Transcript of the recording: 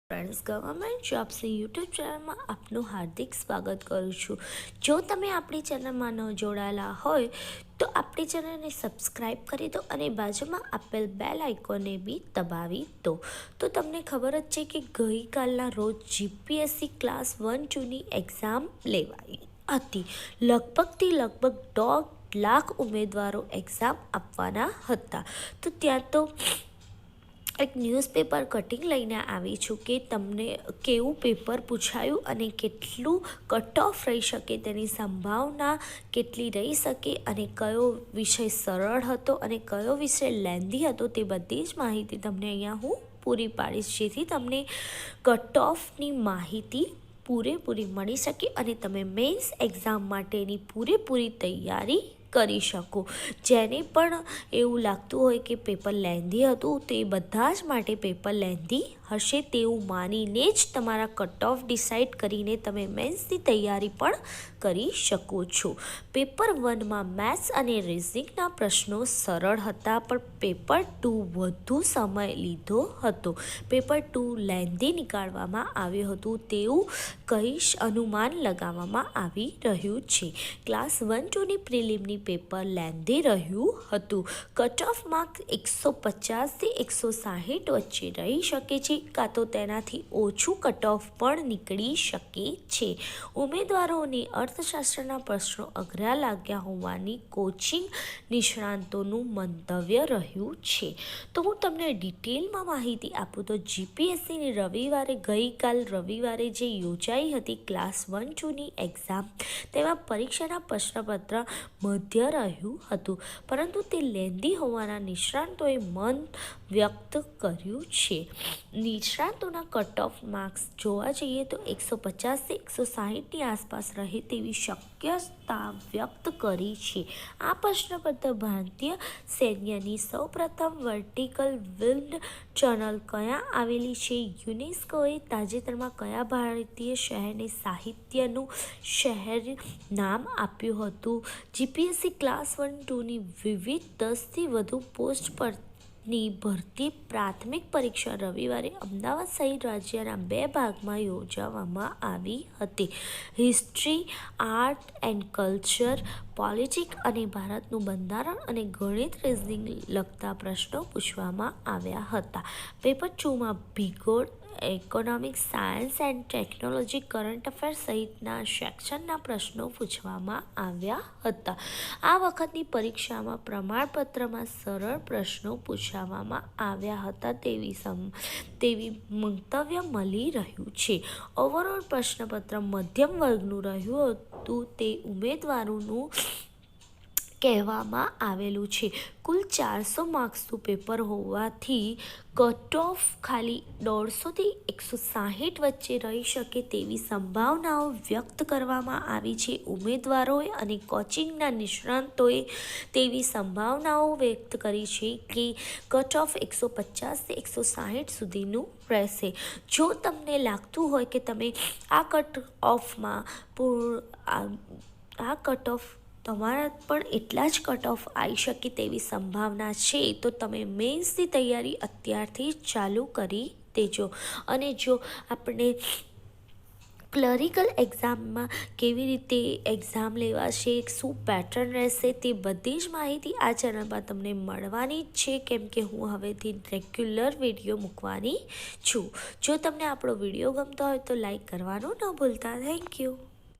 Friends, government જોબ્સની YouTube ચેનલમાં આપનું હાર્દિક સ્વાગત કરું છું. જો તમે આપણી ચેનલમાં ન જોડાયેલા હોય તો આપણી ચેનલને સબસ્ક્રાઈબ કરી દો અને બાજુમાં આપેલ બેલ આઇકોનને બી દબાવી દો. તો તમને ખબર જ છે કે ગઈકાલના રોજ જીપીએસસી ક્લાસ 1-2ની એક્ઝામ લેવાઈ હતી. લગભગથી લગભગ 1.5 લાખ ઉમેદવારો એક્ઝામ આપવાના હતા. તો ત્યાં તો એક ન્યૂઝપેપર કટિંગ લઈને આવી છું કે તમને કેવું પેપર પૂછાયું અને કેટલું કટ ઓફ રહી શકે, તેની સંભાવના કેટલી રહી શકે અને કયો વિષય સરળ હતો અને કયો વિષય લેન્ધી હતો, તે બધી જ માહિતી તમને અહીંયા હું પૂરી પાડીશ, જેથી તમને કટ ઓફની માહિતી પૂરેપૂરી મળી શકે અને તમે મેન્સ એક્ઝામ માટેની પૂરેપૂરી તૈયારી કરી શકો. જેને પણ એવું લાગતું હોય કે પેપર લેન્ધી હતું, તે બધા જ માટે પેપર લેન્ધી હશે તેવું માનીને જ તમારા કટ ઓફ ડિસાઇડ કરીને તમે મેન્સની તૈયારી પણ કરી શકો છો. પેપર 1માં મેથ્સ અને રિઝનિંગના પ્રશ્નો સરળ હતા, પણ પેપર 2 વધુ સમય લીધો હતો. પેપર 2 લેન્ધી નીકાળવામાં આવ્યું હતું તેવું કહીશ અનુમાન લગાવવામાં આવી રહ્યું છે. ક્લાસ 1-2ની પ્રિલિમની પેપર લેન્ધી રહ્યું હતું. કટ ઓફ માર્ક 150થી 160 વચ્ચે રહી શકે છે, કાં તો તેનાથી ઓછું કટ ઓફ પણ નીકળી શકે છે. ઉમેદવારોને અર્થશાસ્ત્રના પ્રશ્નો અઘરા લાગ્યા હોવાની કોચિંગ નિષ્ણાતોનું મંતવ્ય રહ્યું છે. તો હું તમને ડિટેલમાં માહિતી આપું તો જીપીએસસીની ગઈકાલ રવિવારે જે યોજાઈ હતી ક્લાસ 1-2ની એક્ઝામ, તેમાં પરીક્ષાના પ્રશ્નપત્ર મધ્ય રહ્યું હતું, પરંતુ તે લેન્ધી હોવાના નિષ્ણાતોએ મત વ્યક્ત કર્યું છે. નિષ્ણાતોના કટ ઓફ માર્ક્સ જોવા જઈએ તો 150થી 160ની આસપાસ રહે તેવી શક્યતા વ્યક્ત કરી છે. આ પ્રશ્નપત્ર ભારતીય સૈન્યની સૌપ્રથમ વર્ટિકલ વિન્ડ ટનલ ક્યાં આવેલી છે, યુનેસ્કોએ તાજેતરમાં કયા ભારતીય શહેરને સાહિત્યનું શહેર નામ આપ્યું હતું. જીપીએસસી ક્લાસ 1-2ની વિવિધ 10થી વધુ પોસ્ટ પરની ભરતી પ્રાથમિક પરીક્ષા રવિવારે અમદાવાદ સહિત રાજ્યના 2 ભાગમાં યોજવામાં આવી હતી. History, art and culture, politics અને ભારતનું બંધારણ અને ગણિત રીઝનિંગ લગતા પ્રશ્નો પૂછવામાં આવ્યા હતા. પેપર 2માં ભૂગોળ, economics, science and technology, current affairs સહિતના સેક્શનના પ્રશ્નો પૂછવામાં આવ્યા હતા. આ વખતની પરીક્ષામાં પ્રમાણપત્રમાં સરળ પ્રશ્નો પૂછવામાં આવ્યા હતા તેવી મંતવ્ય મળી રહ્યું છે. ઓવરઓલ પ્રશ્નપત્ર મધ્યમ વર્ગનું રહ્યું હતું તે ઉમેદવારોનું કહેવામાં આવેલું છે. કુલ 400 માર્ક્સનું પેપર હોવાથી કટ ઓફ ખાલી 150થી 160 વચ્ચે રહી શકે તેવી સંભાવનાઓ વ્યક્ત કરવામાં આવી છે. ઉમેદવારોએ અને કોચિંગના નિષ્ણાતોએ તેવી સંભાવનાઓ વ્યક્ત કરી છે કે કટ ઓફ 150થી 160 સુધીનું રહેશે. જો તમને લાગતું હોય કે તમે આ કટ ઓફ તમારા પણ એટલા જ કટ ઓફ આવી શકે તેવી સંભાવના છે, તો તમે મેન્સની તૈયારી અત્યારથી જ ચાલુ કરી દેજો. અને જો આપણે ક્લરિકલ એક્ઝામમાં કેવી રીતે એક્ઝામ લેવાશે, શું પેટર્ન રહેશે, તે બધી જ માહિતી આ ચેનલમાં તમને મળવાની જ છે, કેમ કે હું હવેથી રેગ્યુલર વિડીયો મૂકવાની છું. જો તમને આપણો વિડીયો ગમતો હોય તો લાઈક કરવાનું ન ભૂલતા. Thank you.